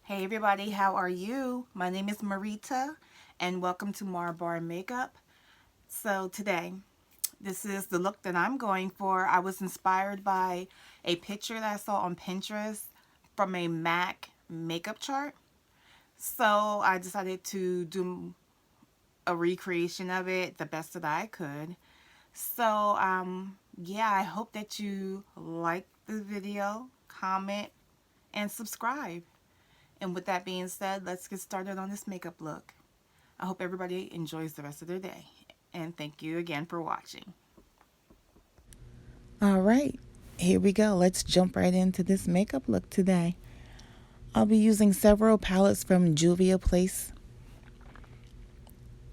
Hey everybody, how are you? My name is Marita and welcome to Marbar Makeup. So today, this is the look that I'm going for. I was inspired by a picture that I saw on Pinterest from a MAC makeup chart. So I decided to do a recreation of it the best that I could. So yeah, I hope that you like the video, comment, and subscribe. And with that being said, let's get started on this makeup look. I hope everybody enjoys the rest of their day. And thank you again for watching. All right, here we go. Let's jump right into this makeup look today. I'll be using several palettes from Juvia Place.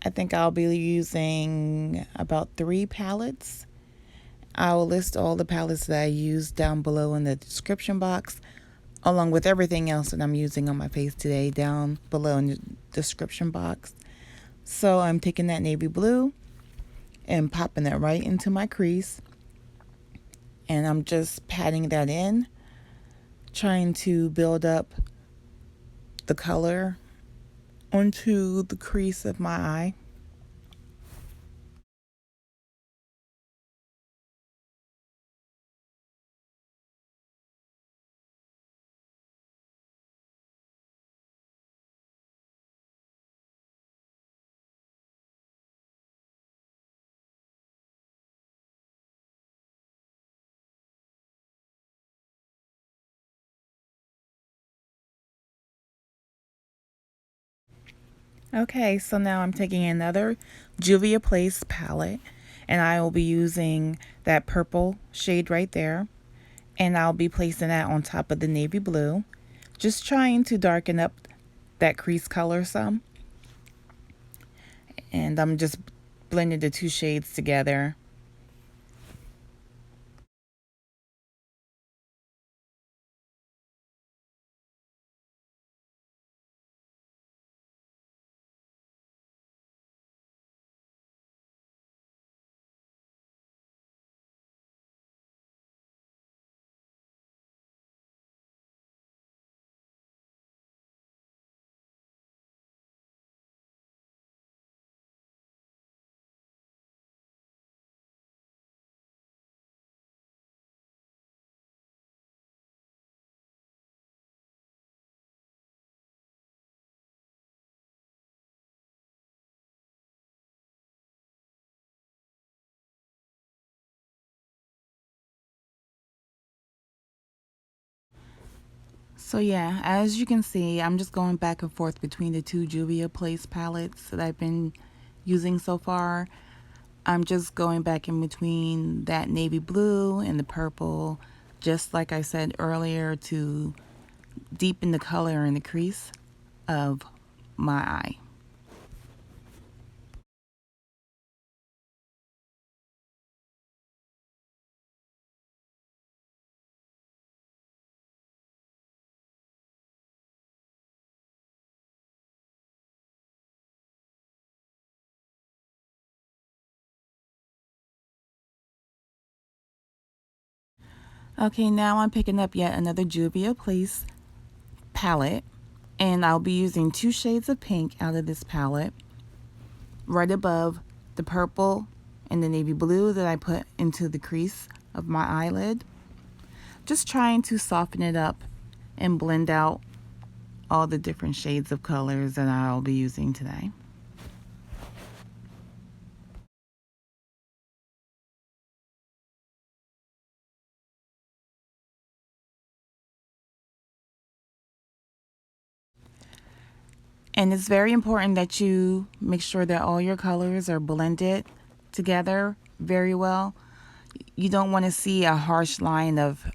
I think I'll be using about 3 palettes. I'll list all the palettes that I used down below in the description box, along with everything else that I'm using on my face today down below in the description box. So I'm taking that navy blue and popping it right into my crease. And I'm just patting that in, trying to build up the color onto the crease of my eye. Okay, so now I'm taking another Juvia Place palette and I will be using that purple shade right there, and I'll be placing that on top of the navy blue, just trying to darken up that crease color some. And I'm just blending the two shades together. So yeah, as you can see, I'm just going back and forth between the two Juvia Place palettes that I've been using so far. I'm just going back in between that navy blue and the purple, just like I said earlier, to deepen the color in the crease of my eye. Okay, now I'm picking up yet another Juvia Place palette, and I'll be using 2 shades of pink out of this palette, right above the purple and the navy blue that I put into the crease of my eyelid. Just trying to soften it up and blend out all the different shades of colors that I'll be using today. And it's very important that you make sure that all your colors are blended together very well. You don't want to see a harsh line of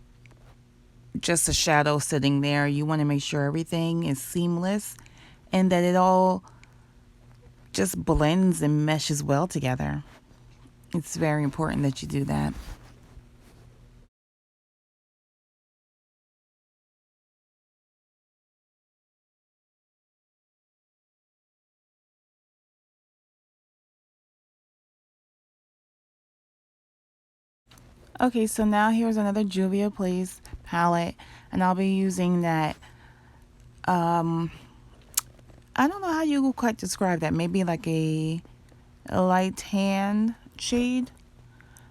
just a shadow sitting there. You want to make sure everything is seamless and that it all just blends and meshes well together. It's very important that you do that. Okay, so now here's another Juvia Place palette, and I'll be using that I don't know how you would quite describe that. Maybe like a light tan shade.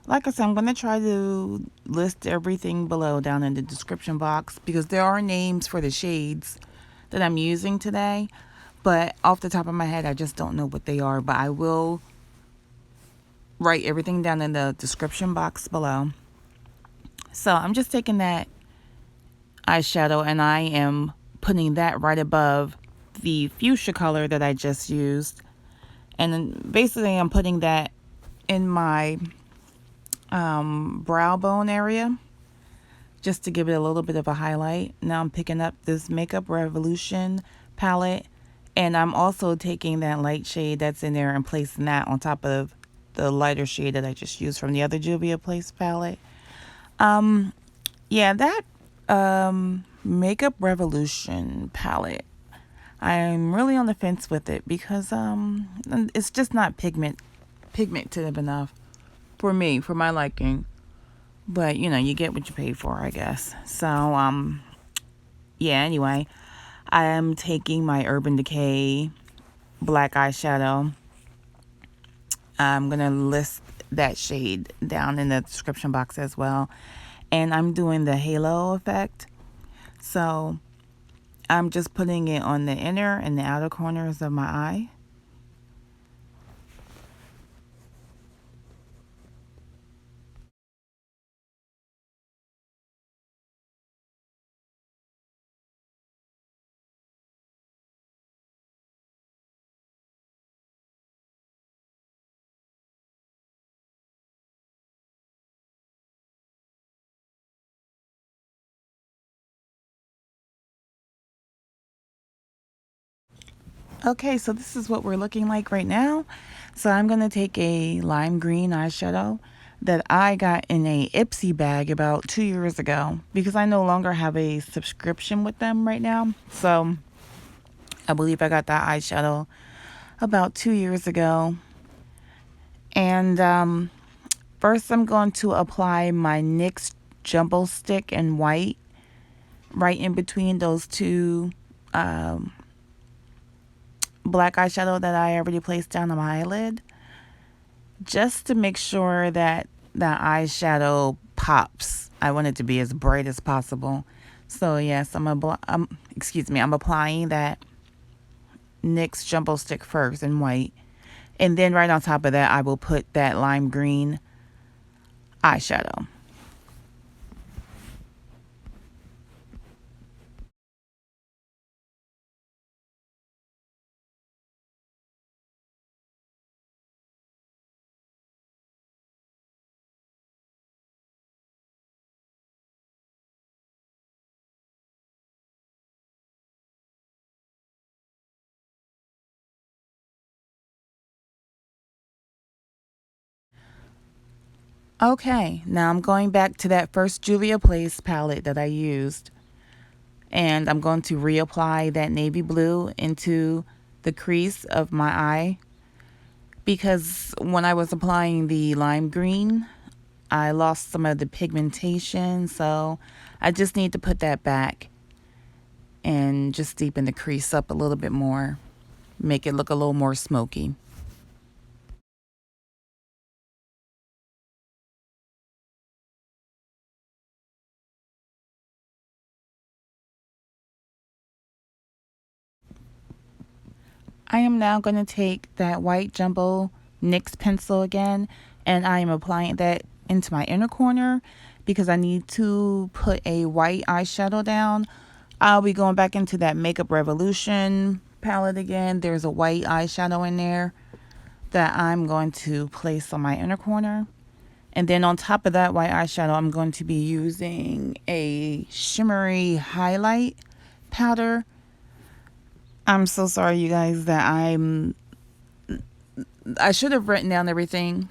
Like I said, I'm going to try to list everything below down in the description box because there are names for the shades that I'm using today. But off the top of my head, I just don't know what they are. But I will write everything down in the description box below. So I'm just taking that eyeshadow and I am putting that right above the fuchsia color that I just used. And then basically I'm putting that in my brow bone area just to give it a little bit of a highlight. Now I'm picking up this Makeup Revolution palette and I'm also taking that light shade that's in there and placing that on top of the lighter shade that I just used from the other Juvia Place palette. Yeah, that Makeup Revolution palette, I'm really on the fence with it because it's just not pigmented enough for me, for my liking. But you know, you get what you pay for, I guess. So yeah, anyway, I am taking my Urban Decay black eyeshadow. I'm gonna list that shade down in the description box as well. And I'm doing the halo effect. So I'm just putting it on the inner and the outer corners of my eye. Okay, so this is what we're looking like right now. So I'm going to take a lime green eyeshadow that I got in a IPSY bag about 2 years ago because I no longer have a subscription with them right now. So I believe I got that eyeshadow about 2 years ago. And first I'm going to apply my NYX Jumbo Stick in white right in between those two black eyeshadow that I already placed down on my eyelid, just to make sure that the eyeshadow pops. I want it to be as bright as possible. So yes, I'm applying that NYX Jumbo Stick first in white, and then right on top of that I will put that lime green eyeshadow. Okay, now I'm going back to that first Juvia Place palette that I used, and I'm going to reapply that navy blue into the crease of my eye because when I was applying the lime green, I lost some of the pigmentation, so I just need to put that back and just deepen the crease up a little bit more, make it look a little more smoky. I am now going to take that white jumbo NYX pencil again, and I am applying that into my inner corner because I need to put a white eyeshadow down. I'll be going back into that Makeup Revolution palette again. There's a white eyeshadow in there that I'm going to place on my inner corner. And then on top of that white eyeshadow, I'm going to be using a shimmery highlight powder. I'm so sorry, you guys, that I should have written down everything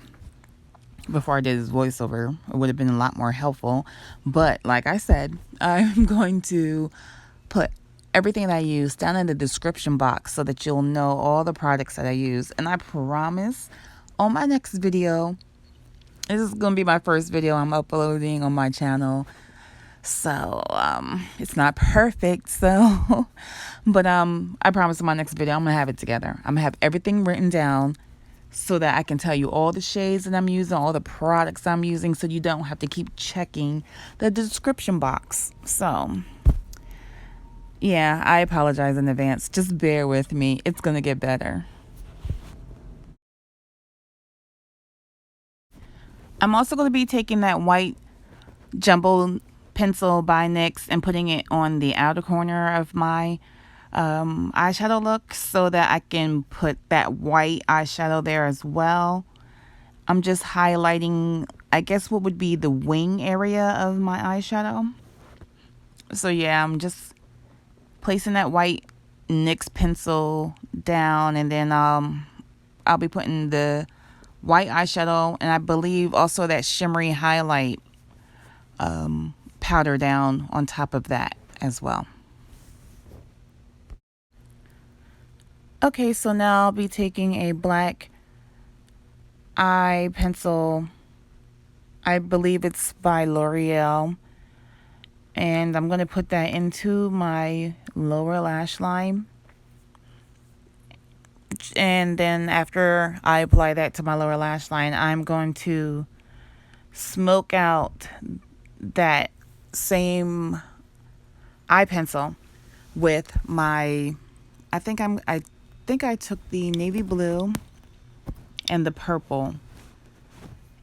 before I did this voiceover. It would have been a lot more helpful. But like I said, I'm going to put everything that I use down in the description box so that you'll know all the products that I use. And I promise on my next video, this is going to be my first video I'm uploading on my channel. So it's not perfect, so but I promise in my next video I'm gonna have it together. I'm gonna have everything written down so that I can tell you all the shades that I'm using, all the products I'm using, so you don't have to keep checking the description box. So yeah, I apologize in advance. Just bear with me. It's gonna get better. I'm also going to be taking that white jumbo pencil by NYX and putting it on the outer corner of my eyeshadow look so that I can put that white eyeshadow there as well. I'm just highlighting, I guess, what would be the wing area of my eyeshadow. So yeah, I'm just placing that white NYX pencil down, and then I'll be putting the white eyeshadow, and I believe also that shimmery highlight powder down on top of that as well. Okay, so now I'll be taking a black eye pencil. I believe it's by L'Oreal, and I'm going to put that into my lower lash line. And then after I apply that to my lower lash line, I'm going to smoke out that same eye pencil with my, I think I took the navy blue and the purple,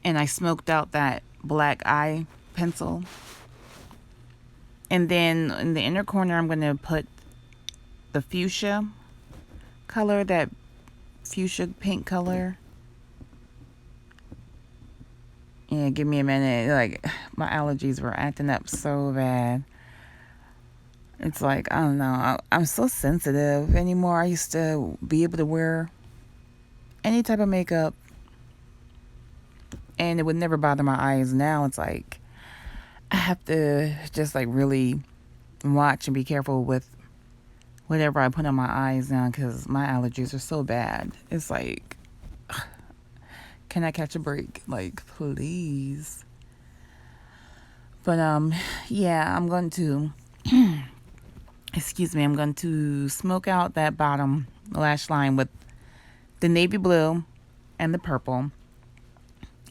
and I smoked out that black eye pencil. And then in the inner corner, I'm going to put the fuchsia color, that fuchsia pink color. Yeah, give me a minute. Like, my allergies were acting up so bad. It's like, I don't know. I'm so sensitive anymore. I used to be able to wear any type of makeup and it would never bother my eyes. Now it's like I have to just like really watch and be careful with whatever I put on my eyes now, because my allergies are so bad. It's like, can I catch a break? Like, please. But yeah, I'm going to excuse me, I'm going to smoke out that bottom lash line with the navy blue and the purple,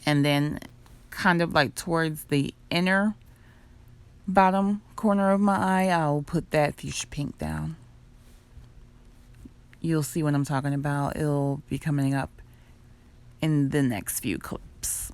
and then kind of like towards the inner bottom corner of my eye, I'll put that fuchsia pink down. You'll see what I'm talking about. It'll be coming up in the next few clips.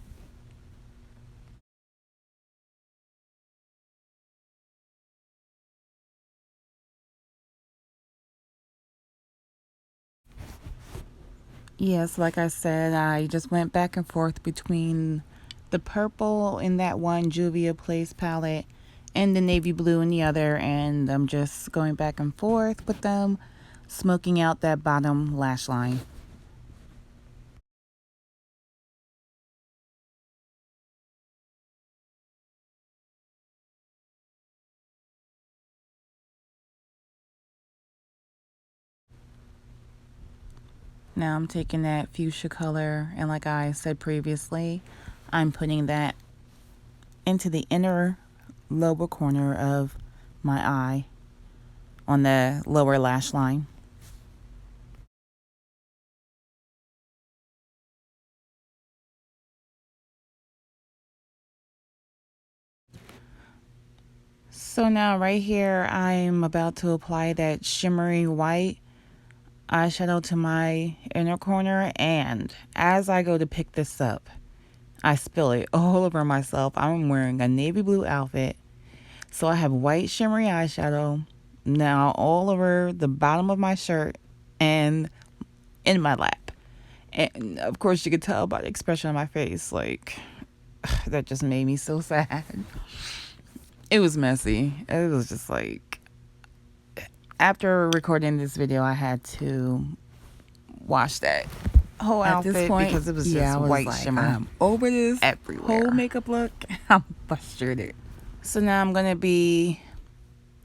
Yes, like I said, I just went back and forth between the purple in that one Juvia Place palette and the navy blue in the other, and I'm just going back and forth with them, smoking out that bottom lash line. Now I'm taking that fuchsia color, and like I said previously, I'm putting that into the inner lower corner of my eye on the lower lash line. So now right here, I'm about to apply that shimmery white eyeshadow to my inner corner, and as I go to pick this up, I spill it all over myself. I'm wearing a navy blue outfit, so I have white shimmery eyeshadow now all over the bottom of my shirt and in my lap. And of course you could tell by the expression on my face, like, that just made me so sad. It was messy. It was just like, after recording this video, I had to wash that whole outfit at this point, because it was just white like, shimmer. I'm over this everywhere. Whole makeup look. I'm frustrated. So now I'm gonna be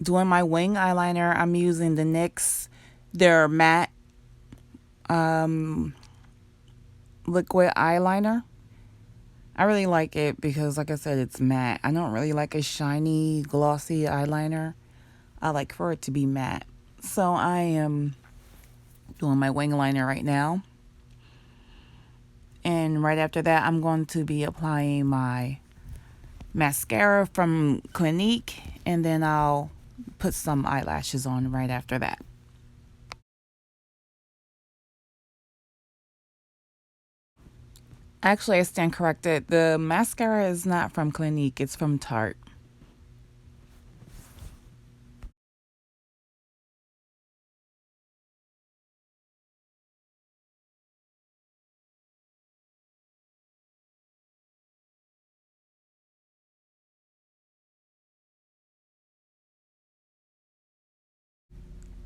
doing my wing eyeliner. I'm using the NYX, their matte liquid eyeliner. I really like it because, like I said, it's matte. I don't really like a shiny, glossy eyeliner. I like for it to be matte. So I am doing my wing liner right now. And right after that, I'm going to be applying my mascara from Clinique. And then I'll put some eyelashes on right after that. Actually, I stand corrected. The mascara is not from Clinique. It's from Tarte.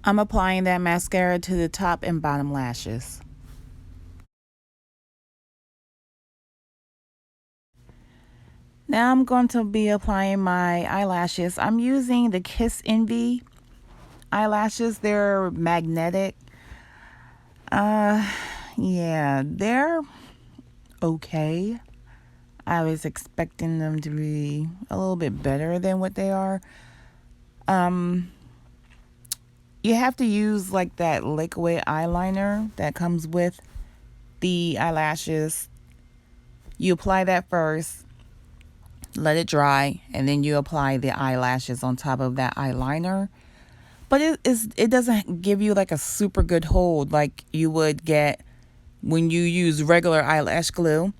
I'm applying that mascara to the top and bottom lashes. Now I'm going to be applying my eyelashes. I'm using the Kiss Envy eyelashes. They're magnetic. Yeah, they're okay. I was expecting them to be a little bit better than what they are. You have to use like that liquid eyeliner that comes with the eyelashes. You apply that first, let it dry, and then you apply the eyelashes on top of that eyeliner. But it doesn't give you like a super good hold like you would get when you use regular eyelash glue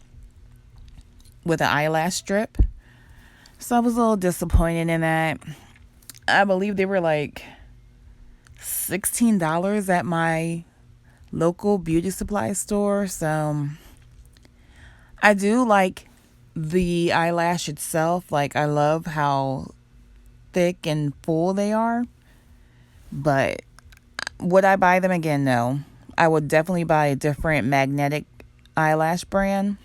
with an eyelash strip. So I was a little disappointed in that. I believe they were like $16 at my local beauty supply store. So I do like the eyelash itself. Like, I love how thick and full they are. But would I buy them again? No. I would definitely buy a different magnetic eyelash brand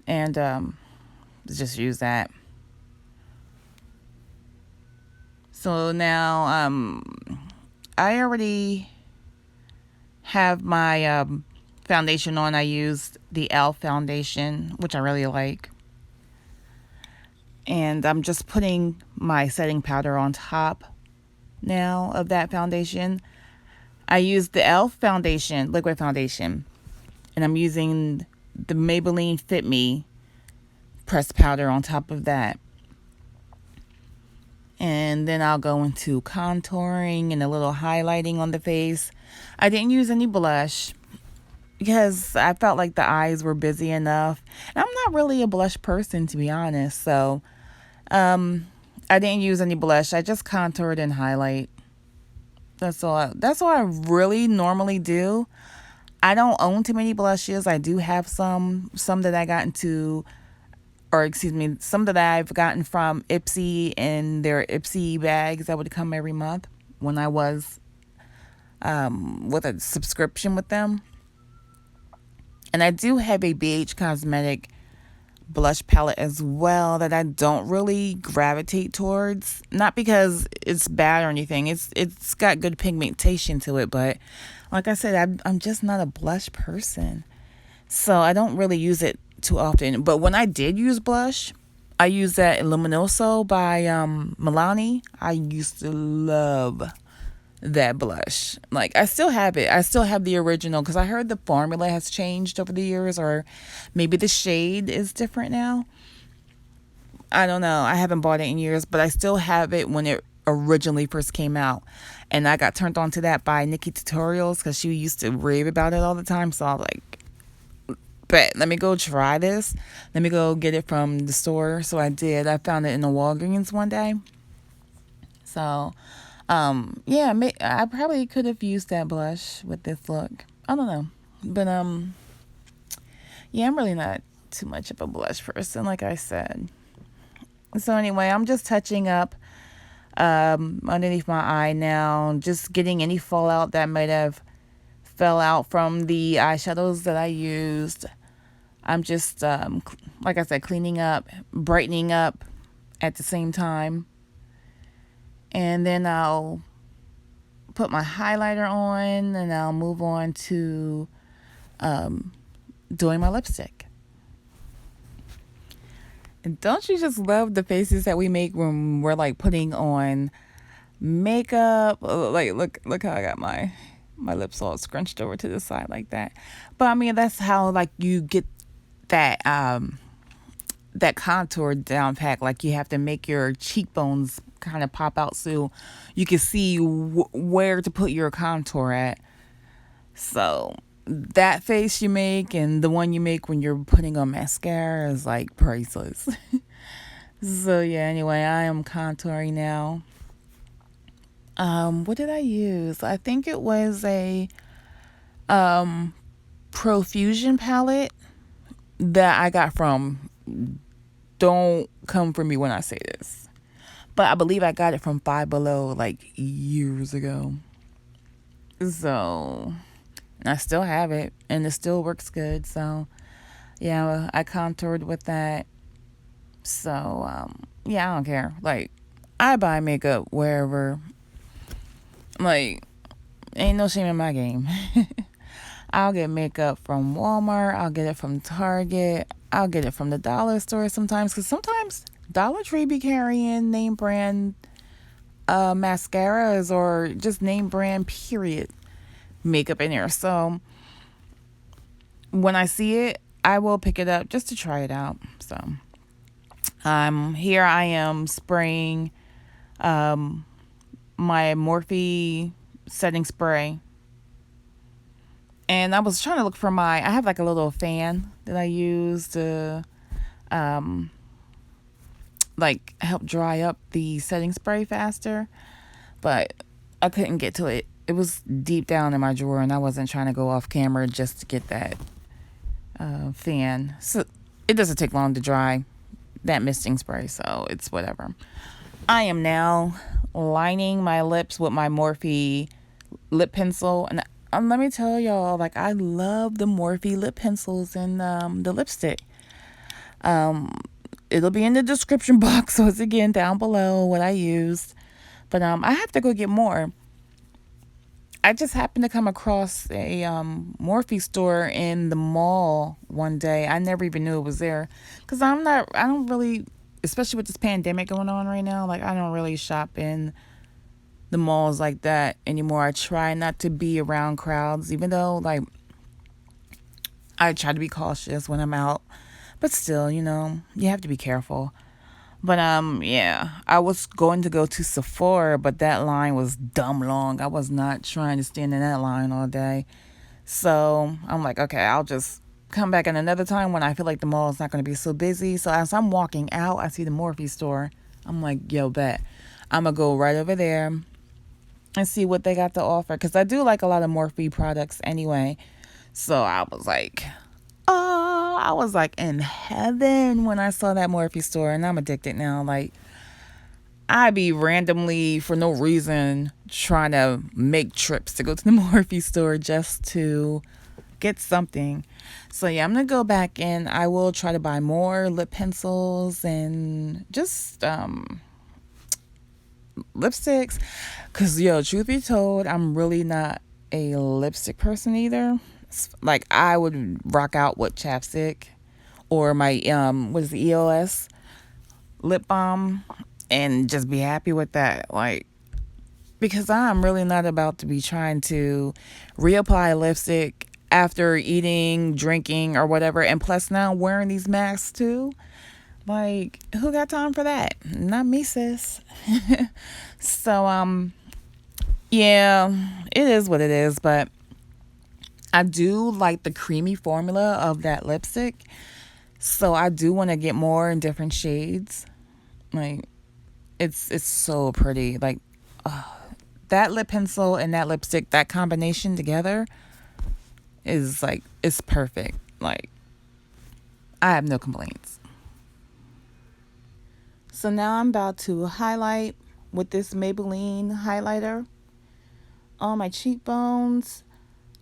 and just use that. So now I already have my foundation on. I used the e.l.f. foundation, which I really like. And I'm just putting my setting powder on top now of that foundation. I used the e.l.f. foundation, liquid foundation. And I'm using the Maybelline Fit Me pressed powder on top of that. And then I'll go into contouring and a little highlighting on the face. I didn't use any blush because I felt like the eyes were busy enough. And I'm not really a blush person, to be honest. So I didn't use any blush. I just contoured and highlight. That's all I really normally do. I don't own too many blushes. I do have some that I got into, or excuse me, some that I've gotten from IPSY in their IPSY bags that would come every month when I was with a subscription with them. And I do have a BH Cosmetic blush palette as well that I don't really gravitate towards. Not because it's bad or anything. It's got good pigmentation to it, but like I said, I'm just not a blush person. So I don't really use it too often. But when I did use blush, I used that Luminoso by Milani. I used to love that blush. Like, I still have it. I still have the original because I heard the formula has changed over the years, or maybe the shade is different now. I don't know. I haven't bought it in years, but I still have it when it originally first came out. And I got turned on to that by Nikki Tutorials because she used to rave about it all the time. So I was like, bet, let me go try this. Let me go get it from the store. So I did. I found it in the Walgreens one day. So, yeah, I probably could have used that blush with this look. I don't know. But, yeah, I'm really not too much of a blush person, like I said. So anyway, I'm just touching up underneath my eye now, just getting any fallout that might have fell out from the eyeshadows that I used. I'm just, like I said, cleaning up, brightening up at the same time. And then I'll put my highlighter on, and I'll move on to doing my lipstick. And don't you just love the faces that we make when we're like putting on makeup? Like look how I got my lips all scrunched over to the side like that. But I mean that's how like you get that that contour down pat. Like you have to make your cheekbones kind of pop out so you can see where to put your contour at. So that face you make and the one you make when you're putting on mascara is like priceless. So yeah, anyway, I am contouring now. What did I use? I think it was a Profusion palette that I got from, don't come for me when I say this, but I believe I got it from Five Below like years ago. So I still have it and it still works good. So yeah, I contoured with that. So yeah, I don't care. Like I buy makeup wherever. Like ain't no shame in my game. I'll get makeup from Walmart. I'll get it from Target. I'll get it from the dollar store sometimes. Because sometimes Dollar Tree be carrying name brand mascaras or just name brand period makeup in there. So when I see it, I will pick it up just to try it out. So here I am spraying my Morphe setting spray. And I was trying to look for I have like a little fan that I use to like help dry up the setting spray faster, but I couldn't get to it. It was deep down in my drawer and I wasn't trying to go off camera just to get that fan. So it doesn't take long to dry that misting spray, so it's whatever. I am now lining my lips with my Morphe lip pencil, and let me tell y'all, like I love the Morphe lip pencils and the lipstick. It'll be in the description box, so it's again down below what I used. But I have to go get more. I just happened to come across a Morphe store in the mall one day. I never even knew it was there because I don't really, especially with this pandemic going on right now, like I don't really shop in the malls like that anymore. I try not to be around crowds, even though like I try to be cautious when I'm out, but still, you know, you have to be careful. But yeah, I was going to go to Sephora, but that line was dumb long. I was not trying to stand in that line all day. So I'm like, okay, I'll just come back at another time when I feel like the mall is not going to be so busy. So as I'm walking out, I see the Morphe store. I'm like, yo, bet. I'm going to go right over there and see what they got to offer. Because I do like a lot of Morphe products anyway. So I was like, oh, I was like in heaven when I saw that Morphe store, and I'm addicted now. Like, I be randomly, for no reason, trying to make trips to go to the Morphe store just to get something. So yeah, I'm gonna go back and I will try to buy more lip pencils and just lipsticks. Cause yo, truth be told, I'm really not a lipstick person either. Like I would rock out with chapstick or my what is the EOS lip balm and just be happy with that. Like because I'm really not about to be trying to reapply lipstick after eating, drinking, or whatever, and plus now wearing these masks too. Like who got time for that? Not me, sis. So yeah, it is what it is, but I do like the creamy formula of that lipstick. So I do want to get more in different shades. Like it's so pretty. Like that lip pencil and that lipstick, that combination together is like it's perfect. Like I have no complaints. So now I'm about to highlight with this Maybelline highlighter on my cheekbones.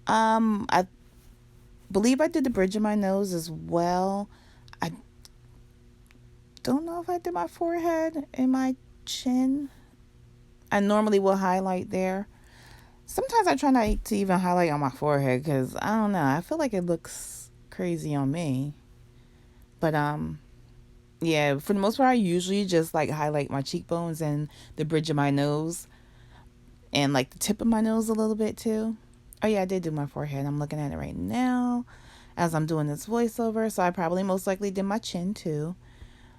I believe I did the bridge of my nose as well. I don't know if I did my forehead and my chin. I normally will highlight there. Sometimes I try not to even highlight on my forehead because I don't know. I feel like it looks crazy on me. But Yeah, for the most part, I usually just like highlight my cheekbones and the bridge of my nose and like the tip of my nose a little bit too. Oh yeah, I did do my forehead. I'm looking at it right now as I'm doing this voiceover. So I probably most likely did my chin too.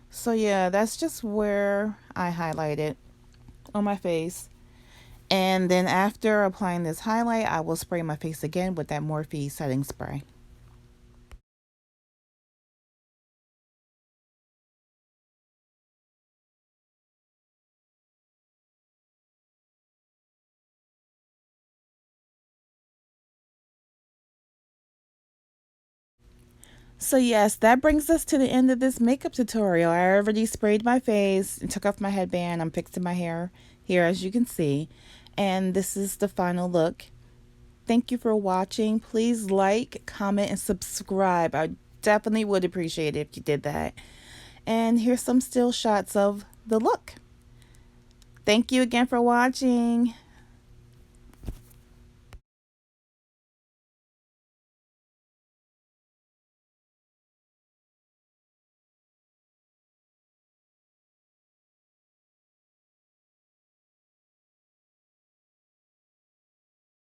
So yeah, that's just where I highlight it on my face. And then after applying this highlight, I will spray my face again with that Morphe setting spray. So yes, that brings us to the end of this makeup tutorial. I already sprayed my face and took off my headband. I'm fixing my hair here, as you can see. And this is the final look. Thank you for watching. Please like, comment, and subscribe. I definitely would appreciate it if you did that. And here's some still shots of the look. Thank you again for watching.